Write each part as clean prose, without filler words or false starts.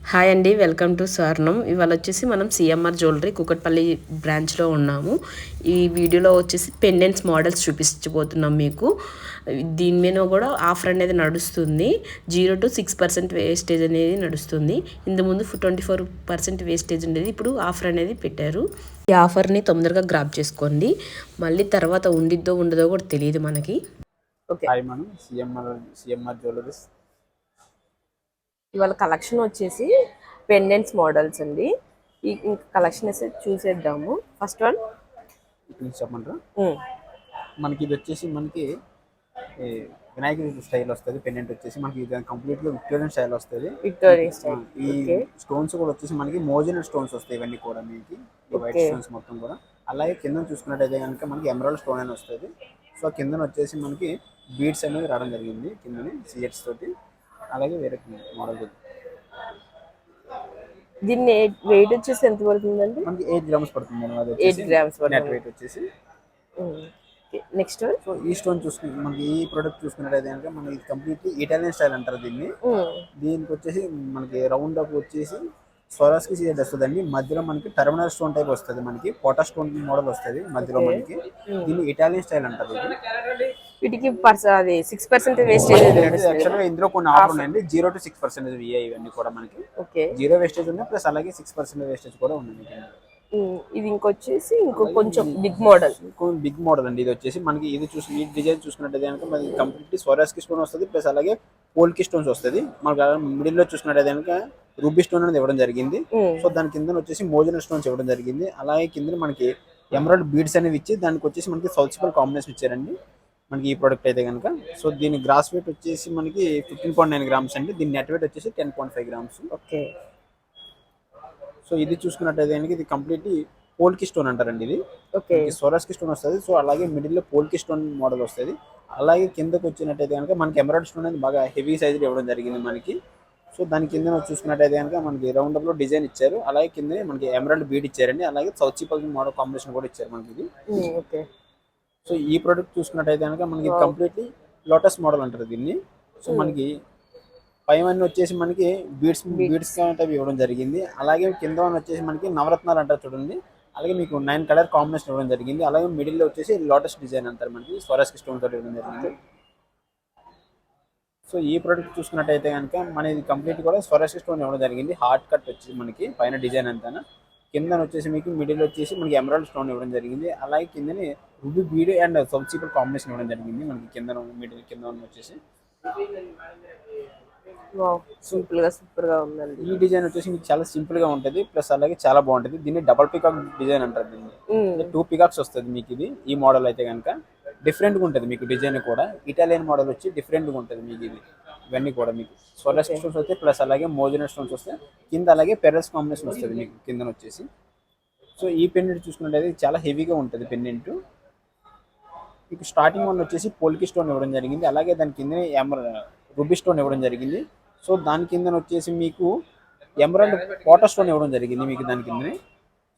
Hi అండి, welcome to స్వర్ణం. ఇవాళ వచ్చేసి మనం సిఎంఆర్ జ్యువెలరీ కూకట్పల్లి బ్రాంచ్లో ఉన్నాము. ఈ వీడియోలో వచ్చేసి పెండెంట్స్ మోడల్స్ చూపించబోతున్నాం మీకు. దీని మీద కూడా ఆఫర్ అనేది నడుస్తుంది. 0 to 6% వేస్టేజ్ అనేది నడుస్తుంది. ఇంతకుముందు 24% వేస్టేజ్ ఉండేది, ఇప్పుడు ఆఫర్ అనేది పెట్టారు. ఈ ఆఫర్ని తొందరగా గ్రాప్ చేసుకోండి, మళ్ళీ తర్వాత ఉండిద్దో ఉండదో కూడా తెలియదు మనకి. ఓకే, హాయ్ మనం సిఎంఆర్ జ్యువెలరీస్. ఇవాళ కలెక్షన్ వచ్చేసి పెండెంట్స్ మోడల్స్ అండి. ఈ కలెక్షన్ వేసి చూసేద్దాము. ఫస్ట్ వన్ చెప్పమంటారా? మనకి ఇది వచ్చేసి మనకి వినాయక స్టైల్ వస్తుంది. పెండెంట్ వచ్చేసి మనకి ఇది కంప్లీట్గా విక్టోరియన్ స్టైల్ వస్తుంది. ఈ స్టోన్స్ కూడా వచ్చేసి మనకి మోజనల్ స్టోన్స్ వస్తాయి. ఇవన్నీ కూడా మీకు ఈ వైట్ స్టోన్స్ మొత్తం కూడా. అలాగే కింద చూసుకున్నట్టయితే కనుక మనకి ఎమరాల్డ్ స్టోన్ అని వస్తుంది. సో కింద వచ్చేసి మనకి బీడ్స్ అనేవి రావడం జరిగింది కిందని సిఎట్స్ తోటి. అలాగే వేరే మోడల్ దీన్ని వెయిట్ వచ్చేసి ఎంత పడుతుందండి? మనకి 8 grams పడుతుంది. 8 grams నెట్ వెయిట్ వచ్చేసి. నెక్స్ట్ సో ఈ స్టోన్ చూసుకుని మనకి ఈ ప్రోడక్ట్ చూసుకున్నట్టయితే కనుక మనకి కంప్లీట్ ఇటాలియన్ స్టైల్ అంటారు దీన్ని. దీనికి వచ్చేసి మనకి రౌండ్ అప్ వచ్చేసి స్వరాస్కి సీజెడ్ వస్తుందండి. మధ్యలో మనకి టర్మినల్ స్టోన్ టైప్ వస్తుంది, మనకి పోటా స్టోన్ మోడల్ వస్తుంది మధ్యలో మనకి. దీన్ని ఇటాలియన్ స్టైల్ అంటారు ఇది. వీటికి 6% వేస్టేజ్. యాక్చువల్గా ఇందులో కొన్ని ఆఫర్ ఉన్నాయండి. 0 to 6% ఇవన్నీ కూడా మనకి 0 వేస్టేజ్ ఉన్నాయి, ప్లస్ అలాగే 6% వేస్టేజ్ కూడా ఉంది. ఇది ఇంకొచ్చేసి కొంచెం బిగ్ మోడల్. బిగ్ మోడల్ అండి. ఇది వచ్చేసి మనకి ఇది చూసి ఈ డిజైన్ చూసుకున్నట్టయితే కనుక మనకి కంప్లీట్లీ స్వరాస్కి స్టోన్ వస్తుంది, ప్లస్ అలాగే పోల్కి స్టోన్స్ వస్తుంది. మనకి మిడిల్ లో చూసుకున్నట్టయితే కనుక రూబీ స్టోన్ అనేది ఇవ్వడం జరిగింది. సో దాని కింద వచ్చేసి మోజనల్ స్టోన్స్ ఇవ్వడం జరిగింది. అలాగే కింద మనకి ఎమరాల్డ్ బీడ్స్ అనేవి ఇచ్చి దానికి వచ్చేసి మనకి సౌత్ సిపల్ కాంబినేషన్ ఇచ్చారండి మనకి ఈ ప్రోడక్ట్ అయితే కనుక. సో దీని గ్రాస్ వెయిట్ వచ్చేసి మనకి 15.9 grams అండి. దీని నెట్ వెయిట్ వచ్చేసి 10.5 grams. ఓకే. సో ఇది చూసుకున్నట్టయితే కనుక ఇది కంప్లీట్లీ పోల్కి స్టోన్ అంటారండి. ఇది స్వరాస్కి స్టోన్ వస్తుంది. సో అలాగే మిడిల్లో పోల్కి స్టోన్ మోడల్ వస్తుంది. అలాగే కిందకు వచ్చినట్టయితే కనుక మనకి ఎమరాల్డ్ స్టోన్ అనేది బాగా హెవీ సైజులో ఇవ్వడం జరిగింది మనకి. సో దాని కింద చూసుకున్నట్టయితే కనుక మనకి రౌండ్ అప్ లో డిజైన్ ఇచ్చారు. అలాగే కింద మనకి ఎమరాల్డ్ బీడ్ ఇచ్చారండి. అలాగే సౌత్ సిపల్ మోడల్ కాంబినేషన్ కూడా ఇచ్చారు మనకి ఇది. సో ఈ ప్రోడక్ట్ చూసుకున్నట్టయితే కనుక మనకి కంప్లీట్లీ లోటస్ మోడల్ అంటారు దీన్ని. సో మనకి పైవన్నీ వచ్చేసి మనకి బీడ్స్ అనేవి ఇవ్వడం జరిగింది. అలాగే కింద వచ్చేసి మనకి నవరత్నాలు అంటారు చూడండి. అలాగే మీకు 9 color కాంబినేషన్ ఇవ్వడం జరిగింది. అలాగే మిడిల్లో వచ్చేసి లోటస్ డిజైన్ అంటారు మనకి స్వరాస్కి స్టోన్ తోటి ఇవ్వడం జరిగింది. సో ఈ ప్రోడక్ట్ చూసుకున్నట్టయితే కనుక మనది కంప్లీట్ కూడా స్వరాస్కి స్టోన్ ఇవ్వడం జరిగింది. హార్ట్ కట్ వచ్చి మనకి పైన డిజైన్ అంతా. కింద వచ్చేసి మీకు మిడిల్ వచ్చేసి మనకి ఎమరాల్డ్ స్టోన్ ఇవ్వడం జరిగింది. అలాగే కిందని ruby bead and south sea pearl combination ఇవ్వడం జరిగింది మనకి కింద మిడిల్ కింద వచ్చేసి. సింపుల్ గా సూపర్ గా ఉందండి. ఈ డిజైన్ వచ్చేసి మీకు చాలా సింపుల్ గా ఉంటుంది, ప్లస్ అలాగే చాలా బాగుంటుంది. దీన్ని డబల్ పికాక్ డిజైన్ అంటారు. దీన్ని 2 peacocks వస్తుంది మీకు ఇది. ఈ మోడల్ అయితే కనుక డిఫరెంట్ గా ఉంటుంది మీకు డిజైన్ కూడా. ఇటాలియన్ మోడల్ వచ్చి డిఫరెంట్ గా ఉంటుంది మీకు ఇది. ఇవన్నీ కూడా మీకు సోలార్ స్టోన్స్ వస్తాయి, ప్లస్ అలాగే మోజనల్ స్టోన్స్ వస్తాయి కింద. అలాగే పెరల్స్ కాంబినేషన్ వస్తుంది మీకు కింద వచ్చేసి. సో ఈ పెండెంట్ చూసుకున్నట్టయితే చాలా హెవీగా ఉంటుంది పెండెంట్. మీకు స్టార్టింగ్ వన్ వచ్చేసి పోల్కి స్టోన్ ఇవ్వడం జరిగింది. అలాగే దాని కింద రూబీ స్టోన్ ఇవ్వడం జరిగింది. సో దాని కింద వచ్చేసి మీకు ఎమరాల్డ్ పోటా స్టోన్ ఇవ్వడం జరిగింది మీకు దాని కింద.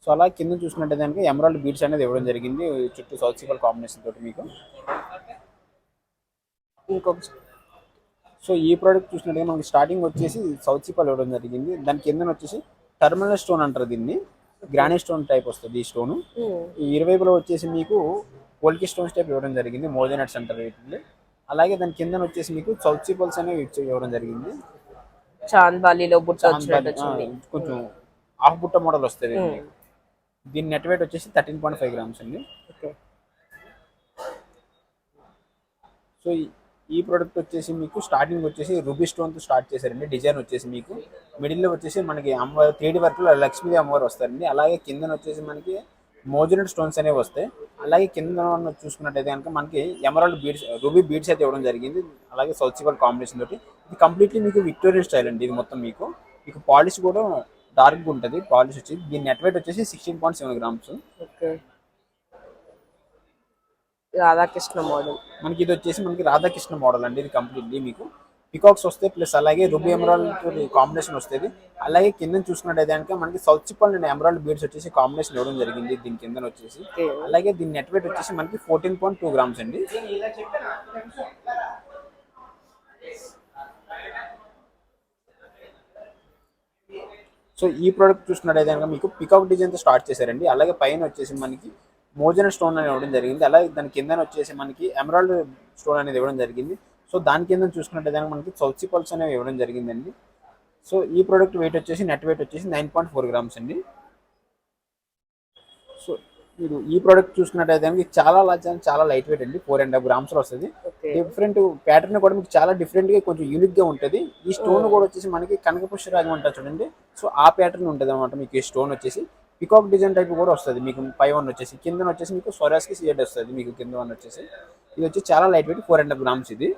సో అలా కింద చూసుకున్నట్టు దానికి ఎమరాల్డ్ బీడ్స్ అనేది ఇవ్వడం జరిగింది చుట్టూ సౌత్ సిపల్ కాంబినేషన్ తోటి మీకు. సో ఈ ప్రోడక్ట్ చూసినట్టుగా మనకి స్టార్టింగ్ వచ్చేసి సౌత్ సిపల్ ఇవ్వడం జరిగింది. దాని కింద వచ్చేసి టర్మినల్ స్టోన్ అంటారు దీన్ని. గ్రానైట్ స్టోన్ టైప్ వస్తుంది ఈ స్టోన్. ఈ ఇరువైపులో వచ్చేసి మీకు పోల్కి స్టోన్స్ టైప్ ఇవ్వడం జరిగింది, మోజనట్స్ అంటారు వీటిని. అలాగే దాని కింద వచ్చేసి మీకు సౌత్ సిపల్స్ అనేవి ఇవ్వడం జరిగింది. చాంద్బాలిలో కొంచెం హాఫ్ బుట్ట మోడల్ వస్తుంది. దీని నెట్ వెయిట్ వచ్చేసి 13.5 grams అండి. సో ఈ ప్రోడక్ట్ వచ్చేసి మీకు స్టార్టింగ్ వచ్చేసి రూబీ స్టోన్తో స్టార్ట్ చేశారండి. డిజైన్ వచ్చేసి మీకు మిడిల్లో వచ్చేసి మనకి అమ్మవారు 3D వర్క్లో లక్ష్మీ అమ్మవారు వస్తారండి. అలాగే కింద వచ్చేసి మనకి మోజనల్ స్టోన్స్ అనేవి వస్తాయి. అలాగే కింద చూసుకున్నట్టయితే కనుక మనకి ఎమరాల్డ్ బీడ్స్ రూబీ బీడ్స్ అయితే ఇవ్వడం జరిగింది. అలాగే సౌత్ సిపల్ కాంబినేషన్ తోటి. ఇది కంప్లీట్లీ మీకు విక్టోరియన్ స్టైల్ అండి. ఇది మొత్తం మీకు పాలిష్ కూడా డార్క్గా ఉంటుంది పాలిష్ వచ్చి. దీని నెట్ వెయిట్ వచ్చేసి 16.7 grams. రాధాకృష్ణ మోడల్ మనకి ఇది వచ్చేసి మనకి రాధాకృష్ణ మోడల్ అండి. ఇది కంప్లీట్లీ మీకు పికాక్స్ వస్తాయి, ప్లస్ అలాగే రూబీ ఎమరాల్డ్ కాంబినేషన్ వస్తుంది. అలాగే కింద చూసుకున్నట్టయితే కనుక మనకి సౌత్ సిపల్ అండ్ ఎమరాల్డ్ బీడ్స్ వచ్చేసి కాంబినేషన్ ఇవ్వడం జరిగింది దీని కింద వచ్చేసి. అలాగే దీని నెట్ వెయిట్ వచ్చేసి మనకి 14.2 grams అండి. సో ఈ ప్రోడక్ట్ చూసుకున్నట్టయితే కనుక మీకు పికాక్ డిజైన్తో స్టార్ట్ చేశారండి. అలాగే పైన వచ్చేసి మనకి మోజన స్టోన్ అనేది ఇవ్వడం జరిగింది. అలాగే దాని కింద వచ్చేసి మనకి ఎమరాల్డ్ స్టోన్ అనేది ఇవ్వడం జరిగింది. సో దాని కింద చూసుకున్నట్టయితే మనకి చౌచి పల్స్ అనేవి ఇవ్వడం జరిగిందండి. సో ఈ ప్రోడక్ట్ వెయిట్ వచ్చేసి నెట్ వెయిట్ వచ్చేసి 9.4 గ్రామ్స్ అండి. సో మీరు ఈ ప్రోడక్ట్ చూసుకున్నట్టయితే చాలా లైట్ వెయిట్ అండి. 4.5 గ్రామ్స్ వస్తుంది. డిఫరెంట్ ప్యాటర్న్ కూడా మీకు చాలా డిఫరెంట్ గా కొంచెం యూనిక్ గా ఉంటుంది. ఈ స్టోన్ కూడా వచ్చేసి మనకి కనకపుష్యరాగం అంటారు చూడండి. సో ఆ ప్యాటర్న్ ఉంటుంది అనమాట. మీకు ఈ స్టోన్ వచ్చేసి పికాక్ డిజైన్ టైప్ కూడా వస్తుంది. మీకు పై వన్ వచ్చేసి కింద వచ్చేసి మీకు స్వరాస్కి సిఎడ్ వస్తుంది. మీకు కింద వన్ వచ్చేసి ఇది వచ్చి చాలా లైట్ వెయిట్ 4.5 గ్రామ్స్ ఇది.